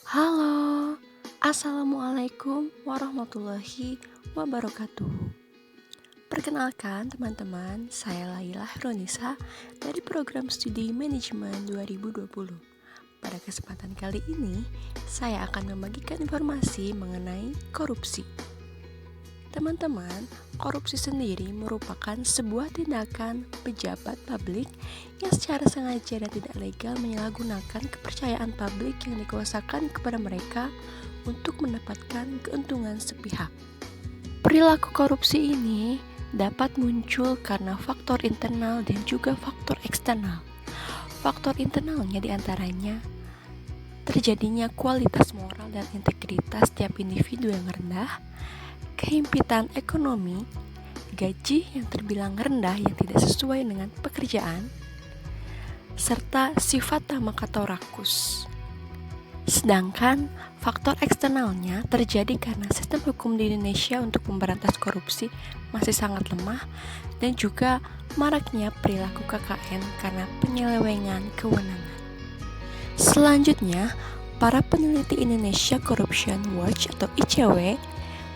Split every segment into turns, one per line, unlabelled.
Halo, Assalamualaikum warahmatullahi wabarakatuh. Perkenalkan teman-teman, saya Laila Hronisa dari program studi manajemen 2020. Pada kesempatan kali ini, saya akan membagikan informasi mengenai korupsi. Teman-teman, korupsi sendiri merupakan sebuah tindakan pejabat publik yang secara sengaja dan tidak legal menyalahgunakan kepercayaan publik yang dikuasakan kepada mereka untuk mendapatkan keuntungan sepihak. Perilaku korupsi ini dapat muncul karena faktor internal dan juga faktor eksternal. Faktor internalnya diantaranya terjadinya kualitas moral dan integritas setiap individu yang rendah, kehimpitan ekonomi, gaji yang terbilang rendah yang tidak sesuai dengan pekerjaan, serta sifat tamak atau rakus. Sedangkan faktor eksternalnya terjadi karena sistem hukum di Indonesia untuk memberantas korupsi masih sangat lemah dan juga maraknya perilaku KKN karena penyelewengan kewenangan. Selanjutnya, para peneliti Indonesia Corruption Watch atau ICW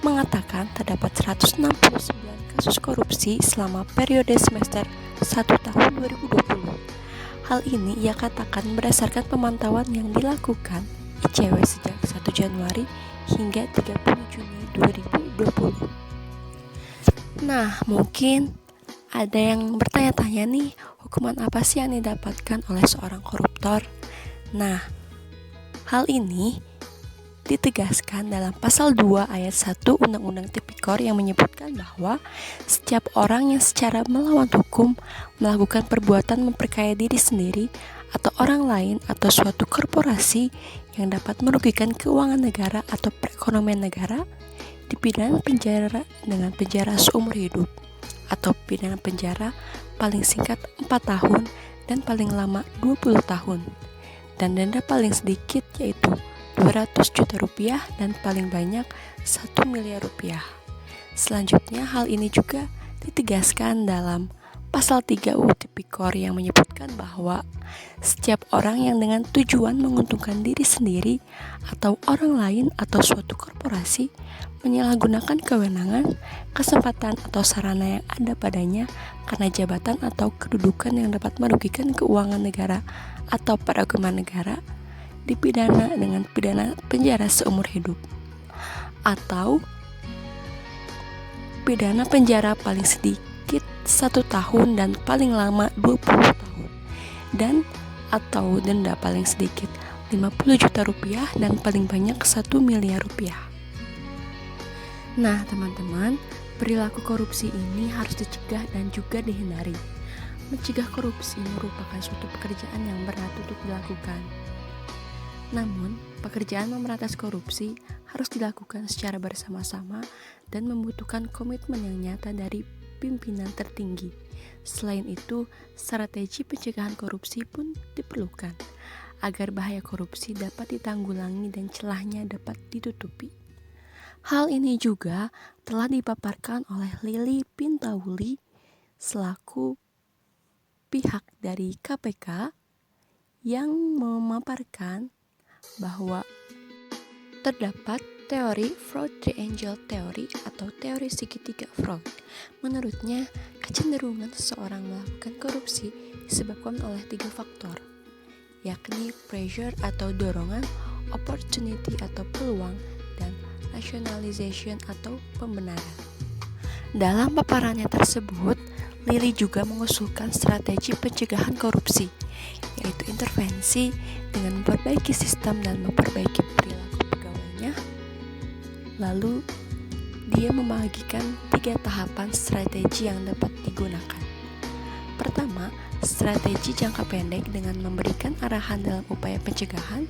mengatakan terdapat 169 kasus korupsi selama periode semester 1 tahun 2020. Hal ini ia katakan berdasarkan pemantauan yang dilakukan ICW sejak 1 Januari hingga 30 Juni 2020. Nah, mungkin ada yang bertanya-tanya nih, hukuman apa sih yang didapatkan oleh seorang koruptor? Nah, hal ini ditegaskan dalam pasal 2 ayat 1 Undang-Undang Tipikor yang menyebutkan bahwa setiap orang yang secara melawan hukum melakukan perbuatan memperkaya diri sendiri atau orang lain atau suatu korporasi yang dapat merugikan keuangan negara atau perekonomian negara dipidana penjara dengan penjara seumur hidup atau pidana penjara paling singkat 4 tahun dan paling lama 20 tahun dan denda paling sedikit yaitu 200 juta rupiah dan paling banyak 1 miliar rupiah. Selanjutnya hal ini juga ditegaskan dalam pasal 3 UU Tipikor yang menyebutkan bahwa setiap orang yang dengan tujuan menguntungkan diri sendiri atau orang lain atau suatu korporasi menyalahgunakan kewenangan, kesempatan atau sarana yang ada padanya karena jabatan atau kedudukan yang dapat merugikan keuangan negara atau perekonomian negara dipidana dengan pidana penjara seumur hidup atau pidana penjara paling sedikit 1 tahun dan paling lama 20 tahun dan atau denda paling sedikit 50 juta rupiah dan paling banyak 1 miliar rupiah. Nah teman-teman, perilaku korupsi ini harus dicegah dan juga dihindari. Mencegah korupsi merupakan suatu pekerjaan yang berat untuk dilakukan. Namun, pekerjaan memberantas korupsi harus dilakukan secara bersama-sama dan membutuhkan komitmen yang nyata dari pimpinan tertinggi. Selain itu, strategi pencegahan korupsi pun diperlukan agar bahaya korupsi dapat ditanggulangi dan celahnya dapat ditutupi. Hal ini juga telah dipaparkan oleh Lili Pintauli selaku pihak dari KPK yang memaparkan bahwa terdapat teori fraud triangle theory atau teori segitiga fraud. Menurutnya, kecenderungan seseorang melakukan korupsi disebabkan oleh 3 faktor, yakni pressure atau dorongan, opportunity atau peluang, dan rationalization atau pembenaran. Dalam paparannya tersebut, Lili juga mengusulkan strategi pencegahan korupsi, yaitu intervensi dengan memperbaiki sistem dan memperbaiki perilaku pegawainya. Lalu, dia membagikan 3 tahapan strategi yang dapat digunakan. Pertama, strategi jangka pendek dengan memberikan arahan dalam upaya pencegahan.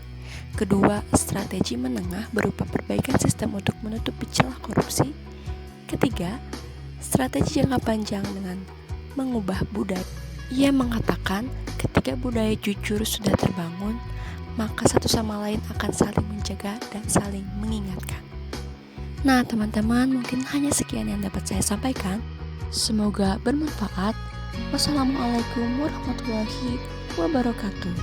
Kedua, strategi menengah berupa perbaikan sistem untuk menutupi celah korupsi. Ketiga, strategi jangka panjang dengan mengubah budaya. Ia mengatakan ketika budaya jujur sudah terbangun, maka satu sama lain akan saling menjaga dan saling mengingatkan. Nah teman-teman, mungkin hanya sekian yang dapat saya sampaikan. Semoga bermanfaat. Wassalamualaikum warahmatullahi wabarakatuh.